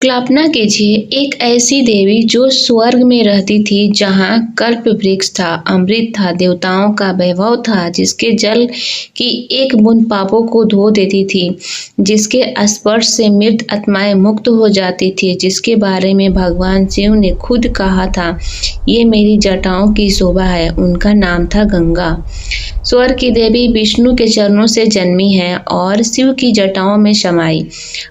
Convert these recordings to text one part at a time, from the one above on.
कल्पना कीजिए एक ऐसी देवी जो स्वर्ग में रहती थी जहाँ कल्प वृक्ष था, अमृत था, देवताओं का वैभव था, जिसके जल की एक बूंद पापों को धो देती थी, जिसके स्पर्श से मृत आत्माएं मुक्त हो जाती थी, जिसके बारे में भगवान शिव ने खुद कहा था, ये मेरी जटाओं की शोभा है। उनका नाम था गंगा। स्वर्ग की देवी विष्णु के चरणों से जन्मी है और शिव की जटाओं में समाई।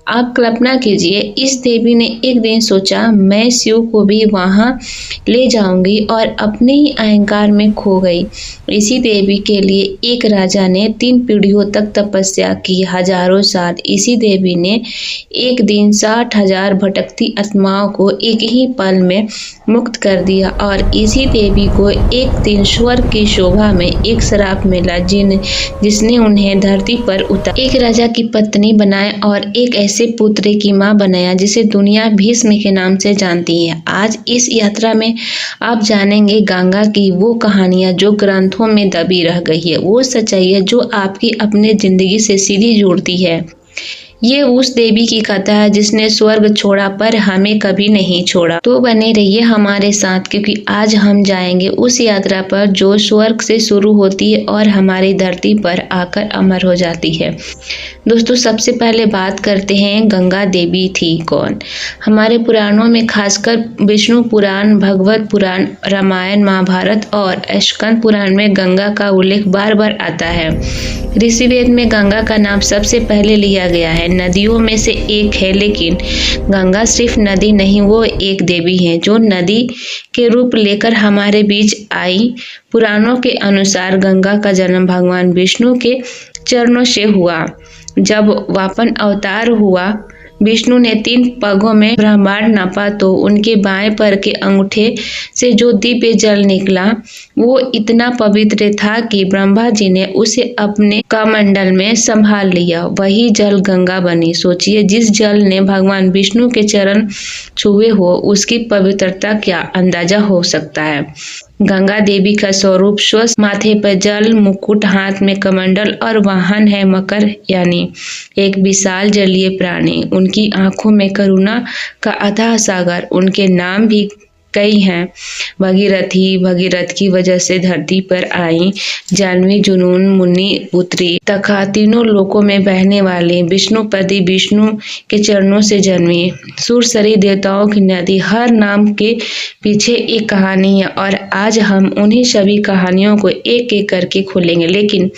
आप कल्पना कीजिए, इस देवी ने एक दिन सोचा, मैं शिव को भी वहां ले जाऊंगी, और अपने ही अहंकार में खो गई। इसी देवी के लिए एक राजा ने 3 पीढ़ियों तक तपस्या की, हजारों साल। इसी देवी ने एक दिन 60,000 भटकती आत्माओं को एक ही पल में मुक्त कर दिया, और इसी देवी को एक दिन स्वर्ग की शोभा में एक श्राप मिला, जिसने उन्हें धरती पर उतार एक राजा की पत्नी बनाए और एक ऐसे पुत्र की मां बनाया जिसे दुनिया भीष्म के नाम से जानती है। आज इस यात्रा में आप जानेंगे गंगा की वो कहानियां जो ग्रंथों में दबी रह गई है, वो सच्चाई है जो आपकी अपने जिंदगी से सीधी जोड़ती है। ये उस देवी की कथा है जिसने स्वर्ग छोड़ा पर हमें कभी नहीं छोड़ा। तो बने रहिए हमारे साथ, क्योंकि आज हम जाएंगे उस यात्रा पर जो स्वर्ग से शुरू होती है और हमारी धरती पर आकर अमर हो जाती है। दोस्तों, सबसे पहले बात करते हैं गंगा देवी थी कौन। हमारे पुराणों में खासकर विष्णु पुराण, भगवत पुराण, रामायण, महाभारत और स्कंद पुराण में गंगा का उल्लेख बार बार आता है। ऋषिवेद में गंगा का नाम सबसे पहले लिया गया है। नदियों में से एक है, लेकिन गंगा सिर्फ नदी नहीं, वो एक देवी है जो नदी के रूप लेकर हमारे बीच आई। पुराणों के अनुसार गंगा का जन्म भगवान विष्णु के चरणों से हुआ। जब वामन अवतार हुआ, विष्णु ने 3 पगों में ब्रह्मांड नापा तो उनके बाएं पैर के अंगूठे से जो दिव्य जल निकला वो इतना पवित्र था कि ब्रह्मा जी ने उसे अपने कमंडल में संभाल लिया। वही जल गंगा बनी। सोचिए, जिस जल ने भगवान विष्णु के चरण छुए हो, उसकी पवित्रता क्या अंदाजा हो सकता है। गंगा देवी का स्वरूप स्वस्थ, माथे पर जल मुकुट, हाथ में कमंडल और वाहन है मकर, यानी एक विशाल जलीय प्राणी। उनकी आंखों में करुणा का अथाह सागर। उनके नाम भी कई हैं। भगीरथी, भगीरथ की वजह से धरती पर आई। जानवी, जुनून, मुनि पुत्री तथा तीनों लोकों में बहने वाली। विष्णुपति, विष्णु के चरणों से जन्मी। सुरसरी, देवताओं की नदी। हर नाम के पीछे एक कहानी है और आज हम उन्हीं सभी कहानियों को एक एक करके खोलेंगे। लेकिन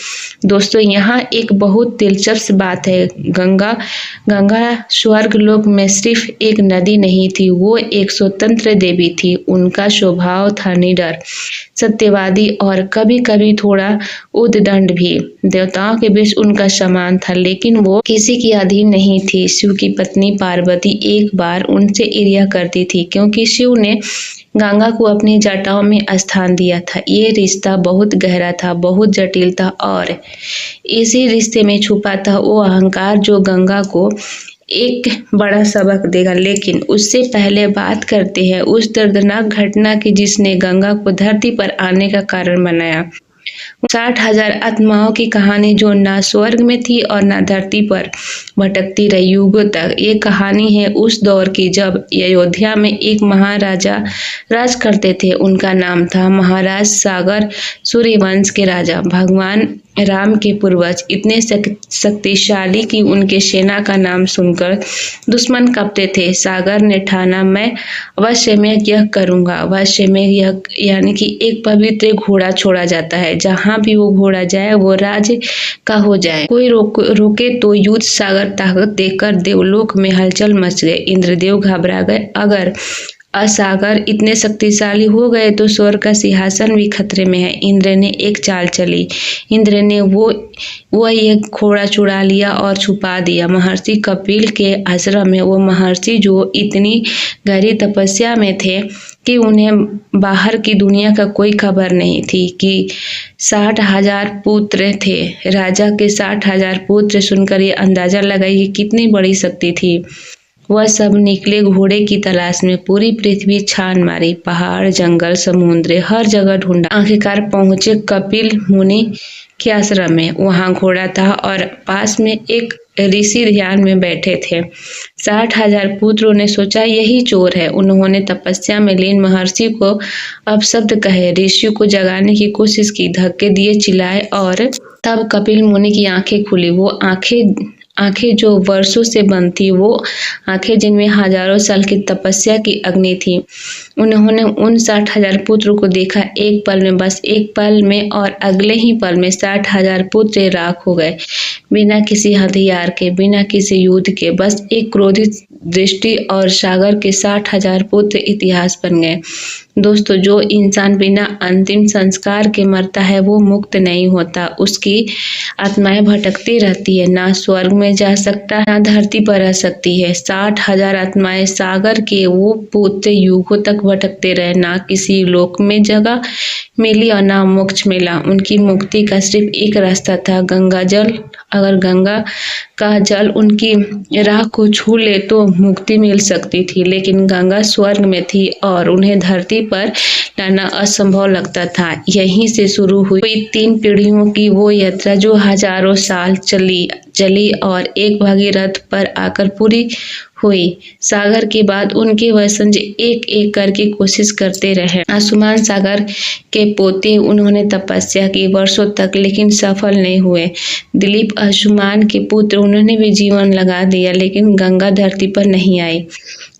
दोस्तों, यहाँ एक बहुत दिलचस्प बात है। गंगा स्वर्ग लोक में सिर्फ एक नदी नहीं थी, वो एक स्वतंत्र देवी थी। उनका स्वभाव था निडर, सत्यवादी और कभी कभी थोड़ा उद्दंड भी। देवताओं के बीच उनका सम्मान था, लेकिन वो किसी की अधीन नहीं थी। शिव की पत्नी पार्वती एक बार उनसे ईर्ष्या करती थी क्योंकि शिव ने गंगा को अपनी जटाओं में स्थान दिया था। ये रिश्ता बहुत गहरा था, बहुत जटिल था, और इसी रिश्ते में छुपा था वो अहंकार जो गंगा को एक बड़ा सबक देगा। लेकिन उससे पहले बात करते हैं उस दर्दनाक घटना की जिसने गंगा को धरती पर आने का कारण बनाया। 60,000 आत्माओं की कहानी जो ना स्वर्ग में थी और ना धरती पर भटकती रही युगों तक। ये कहानी है उस दौर की जब अयोध्या में एक महाराजा राज करते थे। उनका नाम था महाराज सागर। सूर्यवंश के राजा भगवान राम के पूर्वज इतने शक्तिशाली कि उनके सेना का नाम सुनकर दुश्मन कांपते थे। सागर ने ठाना, मैं अवश्य में यह करूंगा। अवश्य में यह यानी कि एक पवित्र घोड़ा छोड़ा जाता है, जहां भी वो घोड़ा जाए वो राज्य का हो जाए। कोई रोके तो युद्ध। सागर ताकत देखकर देवलोक में हलचल मच गए। इंद्रदेव घबरा गए। अगर असागर इतने शक्तिशाली हो गए तो स्वर्ग का सिंहासन भी खतरे में है। इंद्र ने एक चाल चली। इंद्र ने वो एक घोड़ा चुरा लिया और छुपा दिया महर्षि कपिल के आश्रम में। वो महर्षि जो इतनी गहरी तपस्या में थे कि उन्हें बाहर की दुनिया का कोई खबर नहीं थी कि 60,000 पुत्र थे। राजा के 60,000 पुत्र सुनकर ये अंदाजा लगाई कि कितनी बड़ी शक्ति थी। वह सब निकले घोड़े की तलाश में। पूरी पृथ्वी छान मारी, पहाड़, जंगल, समुद्र, हर जगह ढूंढा। आखिरकार पहुंचे कपिल मुनि के आश्रम में। वहां घोड़ा था और पास में एक ऋषि ध्यान में बैठे थे। 60,000 पुत्रों ने सोचा यही चोर है। उन्होंने तपस्या में लीन महर्षि को अपशब्द कहे, ऋषि को जगाने की कोशिश की, धक्के दिए, चिल्लाए और तब कपिल मुनि की आंखें खुली। वो आंखें जो वर्षों से बंद थी, वो आंखें जिनमें हजारों साल की तपस्या की अग्नि थी। उन्होंने उन 60,000 पुत्रों को देखा, एक पल में, बस एक पल में, और अगले ही पल में 60,000 पुत्र राख हो गए, बिना किसी हथियार के, बिना किसी युद्ध के। बस एक क्रोधित दृष्टि और सागर के 60,000 पुत्र इतिहास बन गए। दोस्तों, जो इंसान बिना अंतिम संस्कार के मरता है वो मुक्त नहीं होता। उसकी आत्माएं भटकती रहती है, ना स्वर्ग में जा सकता, ना धरती पर रह सकती है। 60,000 आत्माएं सागर के वो पुत्र युगों तक भटकते रहे, ना किसी लोक में जगह मिली और ना मोक्ष मिला। उनकी मुक्ति का सिर्फ एक रास्ता था, गंगा जल। अगर गंगा का जल उनकी राह को छू ले तो मुक्ति मिल सकती थी, लेकिन गंगा स्वर्ग में थी और उन्हें धरती पर लाना असंभव लगता था। यहीं से शुरू हुई 3 पीढ़ियों की वो यात्रा जो हजारों साल चली और एक भागीरथ पर आकर पूरी हुई। सागर के बाद उनके वंशज एक एक करके कोशिश करते रहे। अंशुमान सागर के पोते, उन्होंने तपस्या की वर्षों तक, लेकिन सफल नहीं हुए। दिलीप अंशुमान के पुत्र, उन्होंने भी जीवन लगा दिया, लेकिन गंगा धरती पर नहीं आई।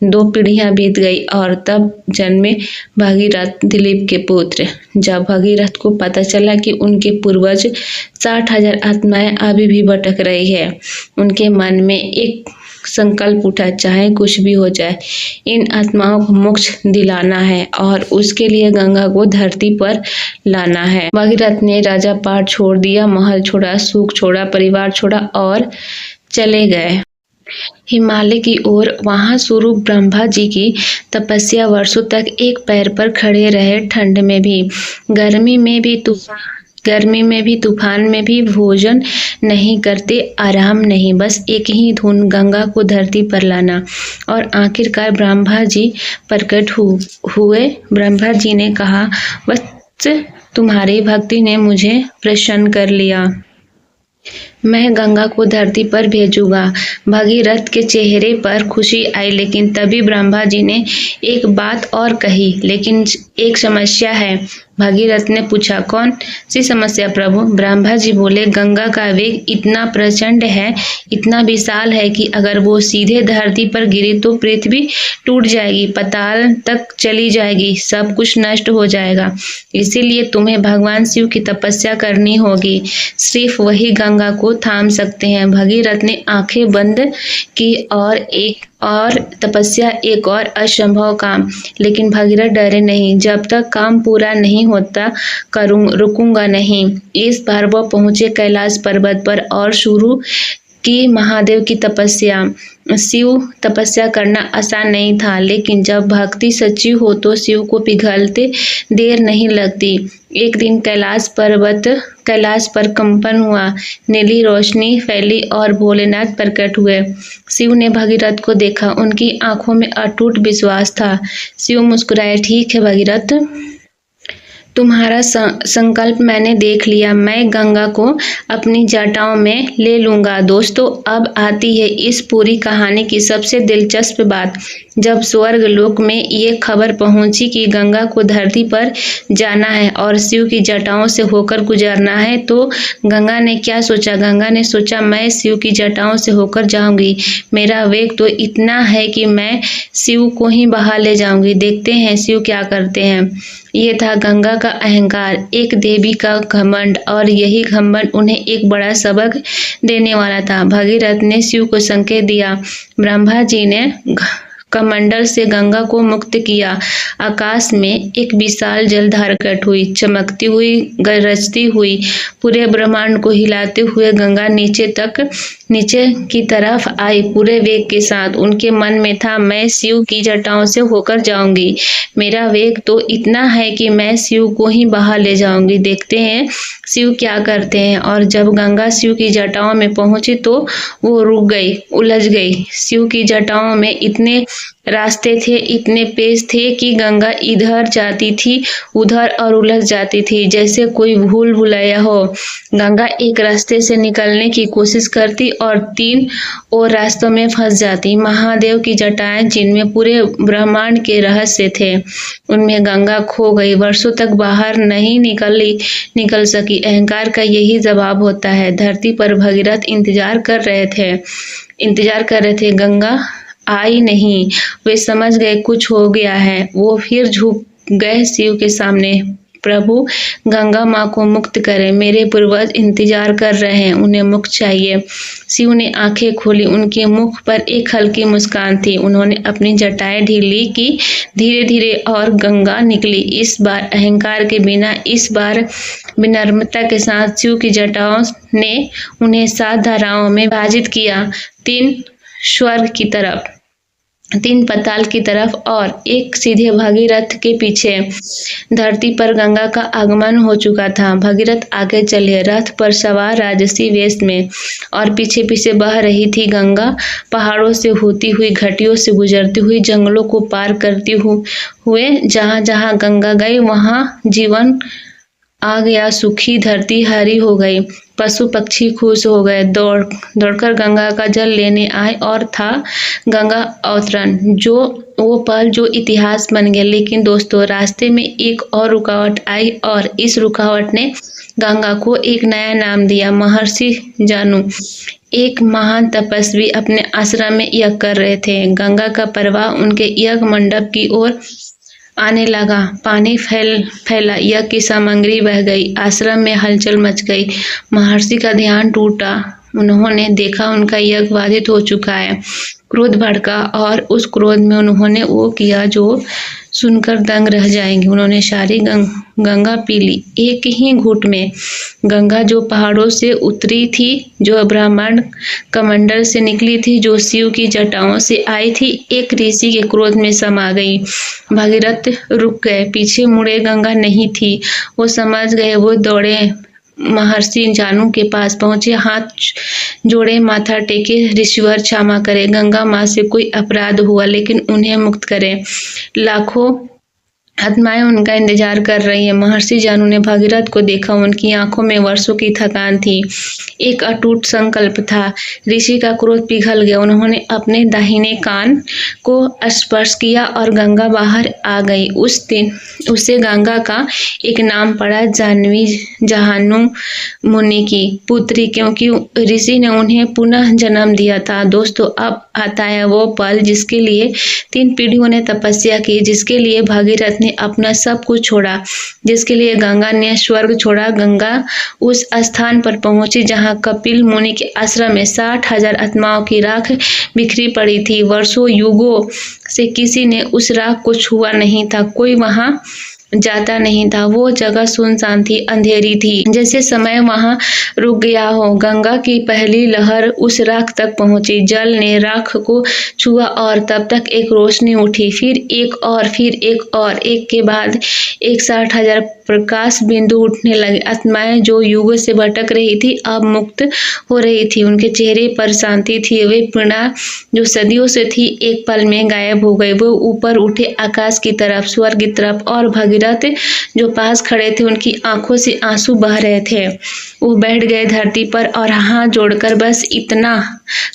2 पीढ़ियां बीत गई और तब जन्मे भागीरथ, दिलीप के पुत्र। जब भागीरथ को पता चला कि उनके पूर्वज 60,000 आत्माएं अभी भी भटक रही है, उनके मन में एक संकल्प उठा, चाहे कुछ भी हो जाए, इन आत्माओं को मोक्ष दिलाना है और उसके लिए गंगा को धरती पर लाना है। भागीरथ ने राजा पाट छोड़ दिया, महल छोड़ा, सुख छोड़ा, परिवार छोड़ा और चले गए हिमालय की ओर। वहां स्वरूप ब्रह्मा जी की तपस्या वर्षों तक एक पैर पर खड़े रहे, ठंड में भी, गर्मी में भी, तूफान में भी, भोजन नहीं करते, आराम नहीं, बस एक ही धुन, गंगा को धरती पर लाना। और आखिरकार ब्रह्मा जी प्रकट हुए। ब्रह्मा जी ने कहा, बस तुम्हारी भक्ति ने मुझे प्रसन्न कर लिया, मैं गंगा को धरती पर भेजूंगा। भागीरथ के चेहरे पर खुशी आई, लेकिन तभी ब्रह्मा जी ने एक बात और कही, लेकिन एक समस्या है। भागीरथ ने पूछा, कौन सी समस्या प्रभु? ब्रह्मा जी बोले, गंगा का वेग इतना प्रचंड है, इतना विशाल है कि अगर वो सीधे धरती पर गिरी तो पृथ्वी टूट जाएगी, पाताल तक चली जाएगी, सब कुछ नष्ट हो जाएगा। इसीलिए तुम्हें भगवान शिव की तपस्या करनी होगी, सिर्फ वही गंगा को थाम सकते हैं। भागीरथ ने आंखें बंद की और तपस्या एक और असंभव काम, लेकिन भागीरथ डरे नहीं। जब तक काम पूरा नहीं होता रुकूंगा नहीं। इस बार वह पहुंचे कैलाश पर्वत पर और शुरू की महादेव की तपस्या। शिव तपस्या करना आसान नहीं था, लेकिन जब भक्ति सच्ची हो तो शिव को पिघलते देर नहीं लगती। एक दिन कैलाश पर कंपन हुआ, नीली रोशनी फैली और भोलेनाथ प्रकट हुए। शिव ने भागीरथ को देखा, उनकी आंखों में अटूट विश्वास था। शिव मुस्कुराए, ठीक है भागीरथ, तुम्हारा संकल्प मैंने देख लिया, मैं गंगा को अपनी जटाओं में ले लूंगा। दोस्तों, अब आती है इस पूरी कहानी की सबसे दिलचस्प बात। जब स्वर्ग लोक में ये खबर पहुंची कि गंगा को धरती पर जाना है और शिव की जटाओं से होकर गुजरना है, तो गंगा ने क्या सोचा? गंगा ने सोचा, मैं शिव की जटाओं से होकर जाऊंगी, मेरा वेग तो इतना है कि मैं शिव को ही बहा ले जाऊंगी। देखते हैं शिव क्या करते हैं। ये था गंगा का अहंकार, एक देवी का घमंड, और यही घमंड उन्हें एक बड़ा सबक देने वाला था। भागीरथ ने शिव को संकेत दिया, ब्रह्मा जी ने कमंडल से गंगा को मुक्त किया। आकाश में एक विशाल जलधारा प्रकट हुई, चमकती हुई, गरजती हुई, पूरे ब्रह्मांड को हिलाते हुए गंगा नीचे की तरफ आई, पूरे वेग के साथ। उनके मन में था, मैं शिव की जटाओं से होकर जाऊंगी, मेरा वेग तो इतना है कि मैं शिव को ही बहा ले जाऊंगी। देखते हैं शिव क्या करते हैं। और जब गंगा शिव की जटाओं में पहुंची तो वो रुक गई, उलझ गई। शिव की जटाओं में इतने रास्ते थे, इतने पेश थे कि गंगा इधर जाती थी उधर और उलझ जाती थी जैसे कोई भूल भुलैया हो। गंगा एक रास्ते से निकलने की कोशिश करती और 3 और रास्तों में फंस जाती। महादेव की जटाएं जिनमें पूरे ब्रह्मांड के रहस्य थे, उनमें गंगा खो गई। वर्षों तक बाहर नहीं निकल सकी। अहंकार का यही जवाब होता है। धरती पर भगीरथ इंतजार कर रहे थे। गंगा आई नहीं। वे समझ गए कुछ हो गया है। वो फिर झुक गए शिव के सामने। प्रभु, गंगा माँ को मुक्त करें। मेरे पूर्वज इंतजार कर रहे हैं, उन्हें मुक्त चाहिए। शिव ने आंखें खोली। उनके मुख पर एक हल्की मुस्कान थी। उन्होंने अपनी जटाएं ढीली की। धीरे धीरे और गंगा निकली। इस बार अहंकार के बिना, इस बार विनम्रता के साथ शिव की जटाओं ने उन्हें 7 धाराओं में विभाजित किया। 3 स्वर्ग की तरफ, 3 पाताल की तरफ और एक सीधे भगीरथ के पीछे। धरती पर गंगा का आगमन हो चुका था। भगीरथ आगे चले, रथ पर सवार राजसी वेश में, और पीछे पीछे बह रही थी गंगा। पहाड़ों से होती हुई, घाटियों से गुजरती हुई, जंगलों को पार करती हुए जहां जहां गंगा गई वहां जीवन आ गया। सूखी धरती हरी हो गई। पशु पक्षी खुश हो गए, दौड़कर गंगा का जल लेने आए। और था गंगा अवतरण, वो पल जो इतिहास बन गया। लेकिन दोस्तों, रास्ते में एक और रुकावट आई, और इस रुकावट ने गंगा को एक नया नाम दिया। महर्षि जानू, एक महान तपस्वी, अपने आश्रम में यज्ञ कर रहे थे। गंगा का प्रवाह उनके यज्ञ मंडप की ओर आने लगा। पानी फैला, यज्ञ की सामग्री बह गई। आश्रम में हलचल मच गई। महर्षि का ध्यान टूटा। उन्होंने देखा उनका यज्ञ बाधित हो चुका है। क्रोध भड़का, और उस क्रोध में उन्होंने वो किया जो सुनकर दंग रह जाएंगे। उन्होंने सारी गंगा पी ली, एक ही घूंट में। गंगा जो पहाड़ों से उतरी थी, जो ब्रह्मांड कमंडल से निकली थी, जो शिव की जटाओं से आई थी, एक ऋषि के क्रोध में समा गई। भगीरथ रुक गए, पीछे मुड़े। गंगा नहीं थी। वो समझ गए। वो दौड़े, महर्षि जानू के पास पहुंचे, हाथ जोड़े, माथा टेके। ऋषिवर, क्षमा करे, गंगा माँ से कोई अपराध हुआ, लेकिन उन्हें मुक्त करें। लाखों आत्माएं उनका इंतजार कर रही है। महर्षि जानू ने भगीरथ को देखा। उनकी आंखों में वर्षों की थकान थी। एक अटूट संकल्प था। ऋषि का क्रोध पिघल गया। उन्होंने अपने दाहिने कान को स्पर्श किया और गंगा बाहर आ गई। उस दिन उसे गंगा का एक नाम पड़ा, जानवी, जहानु मुनि की पुत्री, क्योंकि ऋषि ने उन्हें पुनः जन्म दिया था। दोस्तों, अब आता है वो पल जिसके लिए 3 पीढ़ियों ने तपस्या की, जिसके लिए भगीरथ ने अपना सब कुछ छोड़ा, जिसके लिए गंगा ने स्वर्ग छोड़ा। गंगा उस स्थान पर पहुंची जहां कपिल मुनि के आश्रम में 60,000 आत्माओं की राख बिखरी पड़ी थी। वर्षों युगों से किसी ने उस राख को छुआ नहीं था। कोई वहां जाता नहीं था। वो जगह सुनसान थी, अंधेरी थी, जैसे समय वहां रुक गया हो। गंगा की पहली लहर उस राख तक पहुंची। जल ने राख को छुआ और तब तक एक रोशनी उठी, फिर एक और, फिर एक और, एक के बाद एक 60,000 प्रकाश बिंदु उठने लगे। आत्माएं जो युगों से भटक रही थी, अब मुक्त हो रही थी। उनके चेहरे पर शांति थी। वे पीड़ा जो सदियों से थी, एक पल में गायब हो गई। वो ऊपर उठे आकाश की तरफ, स्वर्ग की तरफ, और भगीरथ जो पास खड़े थे, उनकी आंखों से आंसू बह रहे थे। वो बैठ गए धरती पर और हाथ जोड़कर बस इतना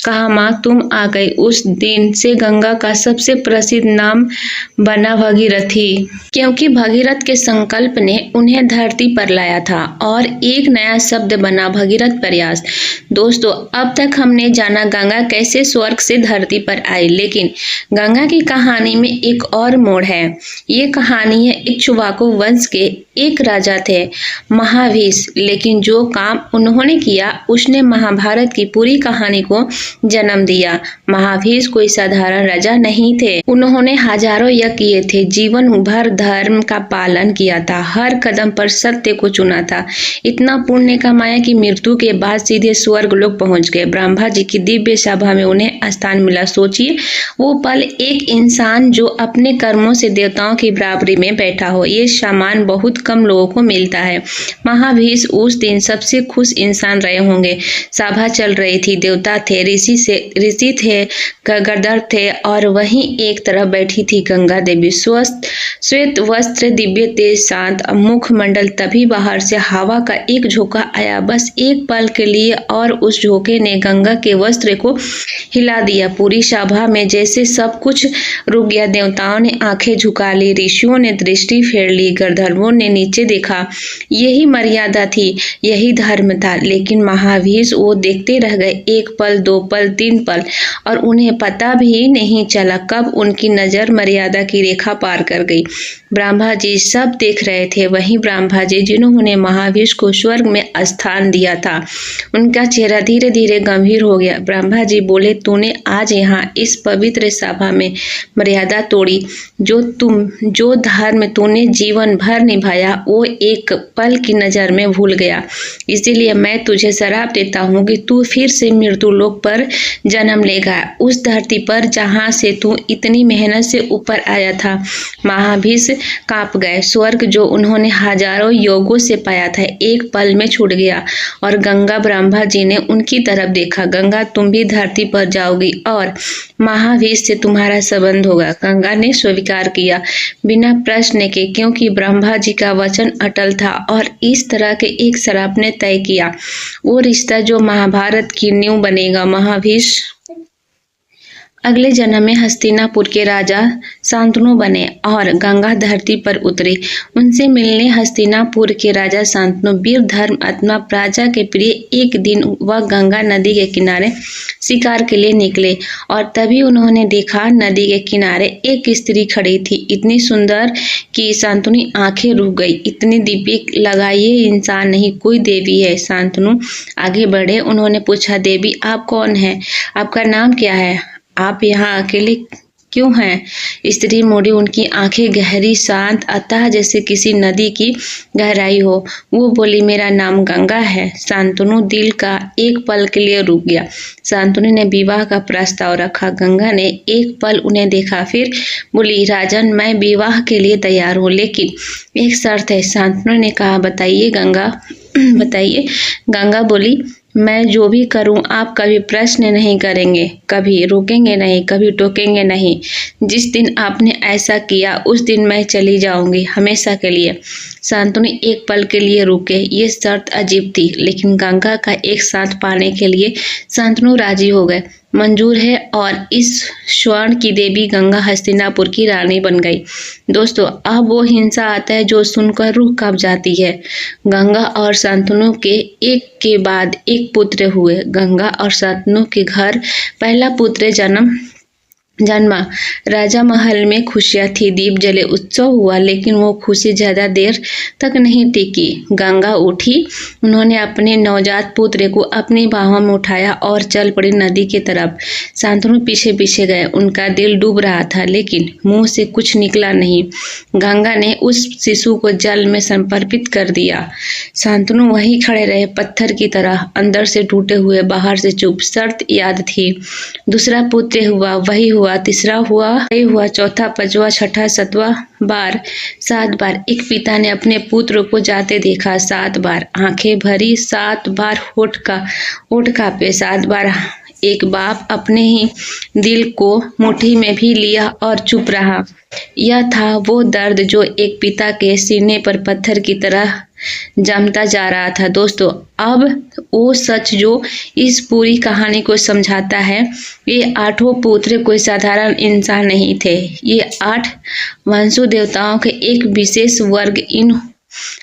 कहा, माँ तुम आ गई। उस दिन से गंगा का सबसे प्रसिद्ध नाम बना भगीरथी, क्योंकि भगीरथ के संकल्प ने उन्हें धरती पर लाया था। और एक नया शब्द बना, भगीरथ प्रयास। दोस्तों, अब तक हमने जाना गंगा कैसे स्वर्ग से धरती पर आई, लेकिन गंगा की कहानी में एक और मोड़ है। ये कहानी है इक्ष्वाकु वंश के एक राजा थे, महाभीष। लेकिन जो काम उन्होंने किया, उसने महाभारत की पूरी कहानी को जन्म दिया। महाभीष कोई साधारण राजा नहीं थे। उन्होंने हजारों यज्ञ किए थे, जीवन भर धर्म का पालन किया था, हर कदम पर सत्य को चुना था। इतना पुण्य कमाया कि मृत्यु के बाद सीधे स्वर्ग लोक पहुंच गए। ब्रह्मा जी की दिव्य सभा में उन्हें स्थान मिला। सोचिए, वो पल, एक इंसान जो अपने कर्मों से देवताओं की बराबरी में बैठा हो। ये सम्मान बहुत कम लोगों को मिलता है। महाभीष उस दिन सबसे खुश इंसान रहे होंगे। सभा चल रही थी, देवता थे, ऋषि थे, गंगाधर थे और वहीं एक तरफ बैठी थी गंगा देवी। श्वेत वस्त्र, दिव्य तेज, शांत मुखमंडल। तभी बाहर से हवा का एक झोंका आया, बस एक पल के लिए, और उस झोंके ने गंगा के वस्त्र को हिला दिया। पूरी सभा में जैसे सब कुछ रुक गया। देवताओं ने आंखें झुका ली, ऋषियों ने दृष्टि फेर ली, गंधर्वों ने नीचे देखा। यही मर्यादा थी, यही धर्म था। लेकिन महाभीष वो देखते रह गए, 1 पल, 2 पल, 3 पल, और उन्हें पता भी नहीं चला कब उनकी नजर मर्यादा की रेखा पार कर गई। ब्रह्मा जी सब देख रहे थे, वही ब्रह्मा जी जिन्होंने महाभीष को स्वर्ग में स्थान दिया था। उनका चेहरा धीरे धीरे गंभीर हो गया। ब्रह्मा जी बोले, तूने आज यहाँ इस पवित्र सभा में मर्यादा तोड़ी। जो धर्म तूने जीवन भर निभाया वो एक पल की नजर में भूल गया। इसीलिए मैं तुझे श्राप देता हूँ कि तू फिर से मृत्यु लोक पर जन्म लेगा, उस धरती पर जहाँ से तू इतनी मेहनत से ऊपर आया था। महाभीष कांप गए। स्वर्ग जो उन्होंने हजारों योगों से पाया था, एक पल में छूट गया। और गंगा, ब्रह्मा जी ने उनकी तरफ देखा। गंगा, तुम भी धरती पर जाओगी और महाभीष से तुम्हारा संबंध होगा। गंगा ने स्वीकार किया बिना प्रश्न के, क्योंकि ब्रह्मा जी का वचन अटल था और इस तरह के एक श्राप ने तय किया वो रिश्ता जो महाभारत की नींव बनेगा। महाभीष अगले जन्म में हस्तिनापुर के राजा शांतनु बने और गंगा धरती पर उतरे। उनसे मिलने हस्तिनापुर के राजा शांतनु वीर, धर्म आत्मा, प्रजा के प्रिय। एक दिन वह गंगा नदी के किनारे शिकार के लिए निकले और तभी उन्होंने देखा नदी के किनारे एक स्त्री खड़ी थी, इतनी सुंदर कि शांतनु की आंखें रुक गई। इतनी दिव्य लगा, ये इंसान नहीं कोई देवी है। शांतनु आगे बढ़े, उन्होंने पूछा, देवी आप कौन है, आपका नाम क्या है, आप यहाँ अकेले क्यों हैं? स्त्री मुड़ी, उनकी आंखें गहरी, शांत, अतः जैसे किसी नदी की गहराई हो। वो बोली, मेरा नाम गंगा है। शांतनु दिल का एक पल के लिए रुक गया। शांतनु ने विवाह का प्रस्ताव रखा। गंगा ने एक पल उन्हें देखा, फिर बोली, राजन मैं विवाह के लिए तैयार हूँ, लेकिन एक शर्त है। शांतनु ने कहा, बताइए गंगा, बताइए। गंगा बोली, मैं जो भी करूं आप कभी प्रश्न नहीं करेंगे, कभी रोकेंगे नहीं, कभी टोकेंगे नहीं। जिस दिन आपने ऐसा किया उस दिन मैं चली जाऊंगी हमेशा के लिए। शांतनु एक पल के लिए रुके। ये शर्त अजीब थी, लेकिन गंगा का एक साथ पाने के लिए शांतनु राजी हो गए। मंजूर है, और इस स्वर्ण की देवी गंगा हस्तिनापुर की रानी बन गई। दोस्तों, अब वो हिंसा आता है जो सुनकर रूह कांप जाती है। गंगा और शांतनु के एक के बाद एक पुत्र हुए। गंगा और शांतनु के घर पहला पुत्र जन्मा। राजा महल में खुशियां थी, दीप जले, उत्सव हुआ, लेकिन वो खुशी ज्यादा देर तक नहीं टिकी। गंगा उठी, उन्होंने अपने नवजात पुत्र को अपनी बाहों में उठाया और चल पड़ी नदी की तरफ। शांतनु पीछे पीछे गए। उनका दिल डूब रहा था, लेकिन मुंह से कुछ निकला नहीं। गंगा ने उस शिशु को जल में समर्पित कर दिया। शांतनु वहीं खड़े रहे, पत्थर की तरह, अंदर से टूटे हुए, बाहर से चुप। शर्त याद थी, दूसरा पुत्र हुआ, वही हुआ, तीसरा हुआ, चौथा, पांचवा, छठा, 7वां बार, 7 बार एक पिता ने अपने पुत्र को जाते देखा। 7 बार आंखें भरी, 7 बार होठ कांपे, 7 बार एक बाप अपने ही दिल को मुट्ठी में भी लिया और चुप रहा। यह था वो दर्द जो एक पिता के सीने पर पत्थर की तरह जमता जा रहा था। दोस्तों, अब वो सच जो इस पूरी कहानी को समझाता है, ये 8 पुत्र कोई साधारण इंसान नहीं थे। ये 8 वंशु देवताओं के एक विशेष वर्ग। इन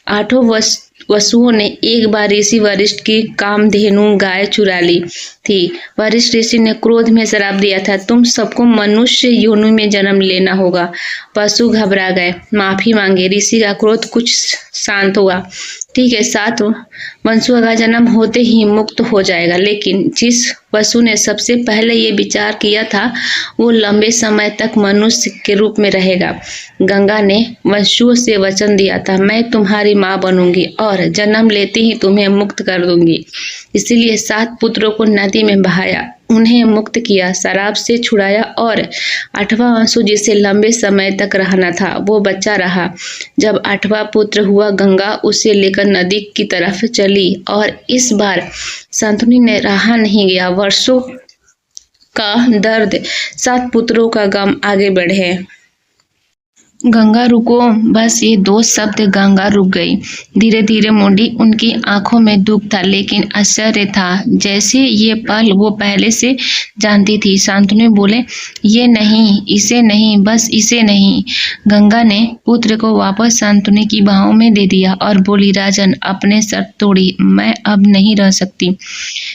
8 वसुओं ने एक बार ऋषि वशिष्ठ की कामधेनु गाय चुरा ली थी। वशिष्ठ ऋषि ने क्रोध में श्राप दिया था, तुम सबको मनुष्य योनि में जन्म लेना होगा। पशु घबरा गए, माफी मांगे। ऋषि का क्रोध कुछ शांत हुआ। ठीक है, 7 वंशुओं का जन्म होते ही मुक्त हो जाएगा। लेकिन जिस वसु ने सबसे पहले ये विचार किया था, वो लंबे समय तक मनुष्य के रूप में रहेगा। गंगा ने वसुओं से वचन दिया था, मैं तुम्हारी माँ बनूंगी और जन्म लेते ही तुम्हें मुक्त कर दूंगी। इसीलिए 7 पुत्रों को नदी में बहाया। उन्हें मुक्त किया, शराब से छुड़ाया और 8वां आंसू जिसे लंबे समय तक रहना था वो बच्चा रहा। जब 8वां पुत्र हुआ, गंगा उसे लेकर नदी की तरफ चली और इस बार शांतनु ने रहा नहीं गया। वर्षों का दर्द, 7 पुत्रों का गम आगे बढ़े। गंगा रुको, बस ये 2 शब्द। गंगा रुक गई। धीरे धीरे मुड़ी। उनकी आंखों में दुख था लेकिन आश्चर्य था, जैसे ये पल वो पहले से जानती थी। शांतनु बोले, ये नहीं, इसे नहीं, बस इसे नहीं। गंगा ने पुत्र को वापस शांतनु की बाहों में दे दिया और बोली, राजन, अपने शर्त तोड़ी, मैं अब नहीं रह सकती।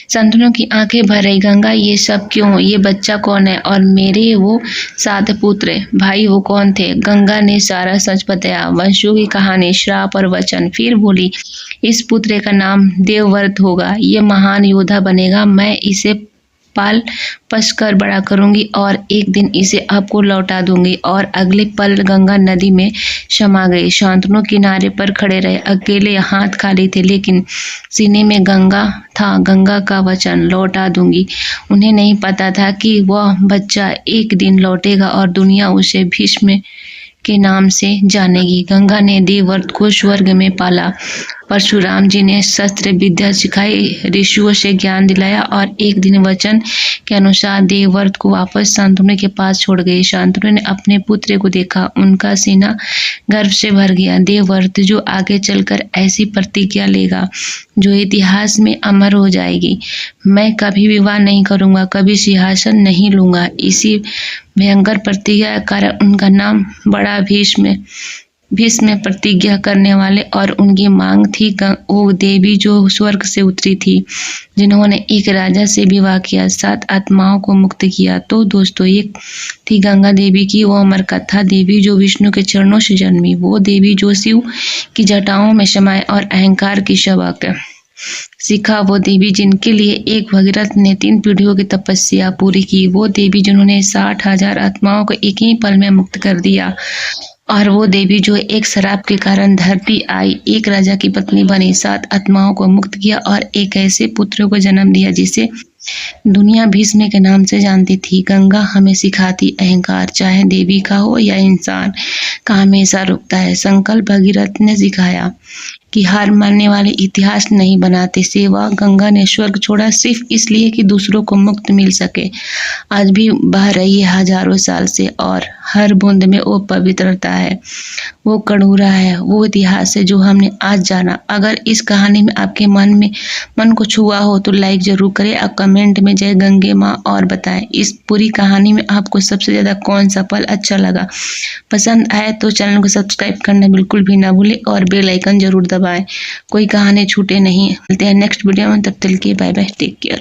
शांतनु की आंखें भर आई। गंगा, ये सब क्यों? ये बच्चा कौन है? और मेरे वो 7 पुत्र भाई वो कौन थे? गंगा ने सारा सच बताया, वंशों की कहानी, श्राप और वचन। फिर बोली, इस पुत्र का नाम देवव्रत होगा, ये महान योद्धा बनेगा, मैं इसे पाल पस कर बड़ा करूंगी और एक दिन इसे आपको लौटा दूंगी। और अगले पल गंगा नदी में समा गई। शांतनु किनारे पर खड़े रहे, अकेले, हाथ खाली थे, लेकिन सीने में गंगा था, गंगा का वचन, लौटा दूंगी। उन्हें नहीं पता था कि वह बच्चा एक दिन लौटेगा और दुनिया उसे भीष्म के नाम से जानेगी। गंगा ने देवव्रत को स्वर्ग में पाला। परशुराम जी ने शस्त्र विद्या सिखाई, ऋषियों से ज्ञान दिलाया और एक दिन वचन के अनुसार देवव्रत को वापस शांतनु के पास छोड़ गई। शांतनु ने अपने पुत्र को देखा, उनका सीना गर्व से भर गया। देवव्रत जो आगे चलकर ऐसी प्रतिज्ञा लेगा जो इतिहास में अमर हो जाएगी, मैं कभी विवाह नहीं करूंगा, कभी सिंहासन नहीं लूंगा। इसी भयंकर प्रतिज्ञा के कारण उनका नाम बड़ा भीष्म प्रतिज्ञा करने वाले। और उनकी मांग थी वो देवी जो स्वर्ग से उतरी थी, जिन्होंने एक राजा से विवाह किया, 7 आत्माओं को मुक्त किया। तो दोस्तों, ये थी गंगा देवी की वो अमर कथा। देवी जो विष्णु के चरणों से जन्मी, वो देवी जो शिव की जटाओं में समाये और अहंकार की सबक सीखा, वो देवी जिनके लिए एक भगीरथ ने 3 पीढ़ियों की तपस्या पूरी की, वो देवी जिन्होंने 60,000 आत्माओं को एक ही पल में मुक्त कर दिया, और वो देवी जो एक शराब के कारण धरती आई, एक राजा की पत्नी बनी, 7 आत्माओं को मुक्त किया और एक ऐसे पुत्र को जन्म दिया जिसे दुनिया भीष्म के नाम से जानती थी। गंगा हमें सिखाती, अहंकार चाहे देवी का हो या इंसान का हमेशा रुकता है। संकल्प भगीरथ ने सिखाया कि हार मानने वाले इतिहास नहीं बनाते। सेवा, गंगा ने स्वर्ग छोड़ा सिर्फ इसलिए कि दूसरों को मुक्त मिल सके। आज भी बह रही है हजारों साल से और हर बूंद में वो पवित्रता है, वो कड़ूरा है, वो इतिहास है जो हमने आज जाना। अगर इस कहानी में आपके मन को छुआ हो तो लाइक जरूर करें और कमेंट में जय गंगे माँ और बताएं इस पूरी कहानी में आपको सबसे ज्यादा कौन सा पल अच्छा लगा। पसंद आए तो चैनल को सब्सक्राइब करना बिल्कुल भी ना भूलें और बेल आइकन जरूर दबाएं, कोई कहानी छूटे नहीं। मिलते हैं नेक्स्ट वीडियो में, तब तक के बाय बाय, टेक केयर।